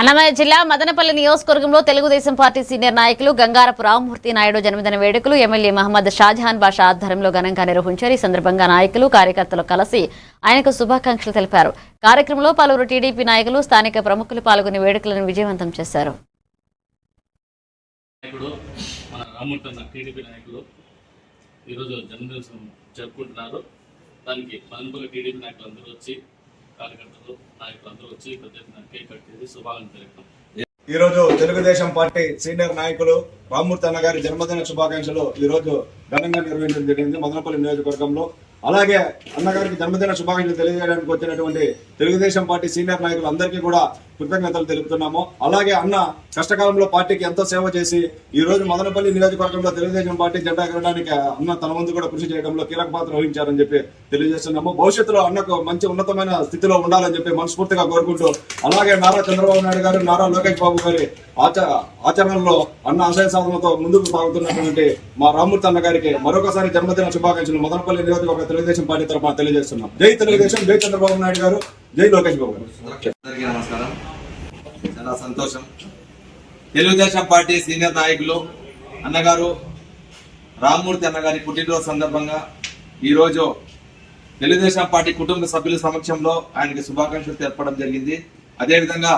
అన్నమయ్య జిల్లా మదనపల్లి నియోజకవర్గంలో Telugu Desam party senior నాయకులు గంగారపు రామ్మూర్తి నాయుడు జన్మదిన వేడుకలు ఎమ్మెల్యే మహమ్మద్ షాజహాన్ బాషా ఆధ్వర్యంలో ఘనంగా నిర్వహించారు. ఈ సందర్భంగా నాయకులు కార్యకర్తలు కలిసి ఆయనకు శుభాకాంక్షలు తెలిపారు. కార్యక్రమంలో పలువురు టీడీపీ నాయకులు స్థానిక ప్రముఖులు పాల్గొని వేడుకలను విజయవంతం చేశారు. ఈ రోజు తెలుగుదేశం పార్టీ సీనియర్ నాయకులు రామ్మూర్తి అన్న గారి జన్మదిన శుభాకాంక్షలు ఈ రోజు ఘనంగా నిర్వహించడం జరిగింది మదనపల్లి నియోజకవర్గంలో. అలాగే అన్నగారికి జన్మదిన శుభాకాంక్షలు తెలియజేయడానికి వచ్చినటువంటి తెలుగుదేశం పార్టీ సీనియర్ నాయకులు అందరికీ కూడా కృతజ్ఞతలు తెలుపుతున్నాము. అలాగే అన్న కష్టకాలంలో పార్టీకి ఎంతో సేవ చేసి ఈ రోజు మదనపల్లి నియోజకవర్గంలో తెలుగుదేశం పార్టీ జెండా ఎగరడానికి అన్న తన వంతు కూడా కృషి చేయడంలో కీలక పాత్ర వహించారని చెప్పి తెలియజేస్తున్నాము. భవిష్యత్తులో అన్నకు మంచి ఉన్నతమైన స్థితిలో ఉండాలని చెప్పి మనస్ఫూర్తిగా కోరుకుంటూ, అలాగే నారా చంద్రబాబు నాయుడు గారు, నారా లోకేష్ బాబు గారి ఆచరణలో అన్న ఆశయ సాధనతో ముందుకు సాగుతున్నటువంటి మా రామ్మూర్తి అన్న గారికి మరొకసారి జన్మదిన శుభాకాంక్షలు మదనపల్లి నియోజకవర్గ తెలుగుదేశం పార్టీ తరఫున తెలియజేస్తున్నాం. జై తెలుగుదేశం, జై చంద్రబాబు నాయుడు గారు, జై లోకేష్ బాబు గారు. అందరికీ నమస్కారం. చాలా సంతోషం. తెలుగుదేశం పార్టీ సీనియర్ నాయకులు అన్నగారు రామ్మూర్తి అన్నగారి పుట్టినరోజు సందర్భంగా ఈరోజు తెలుగుదేశం పార్టీ కుటుంబ సభ్యుల సమక్షంలో ఆయనకి శుభాకాంక్షలు తెలపడం జరిగింది. అదేవిధంగా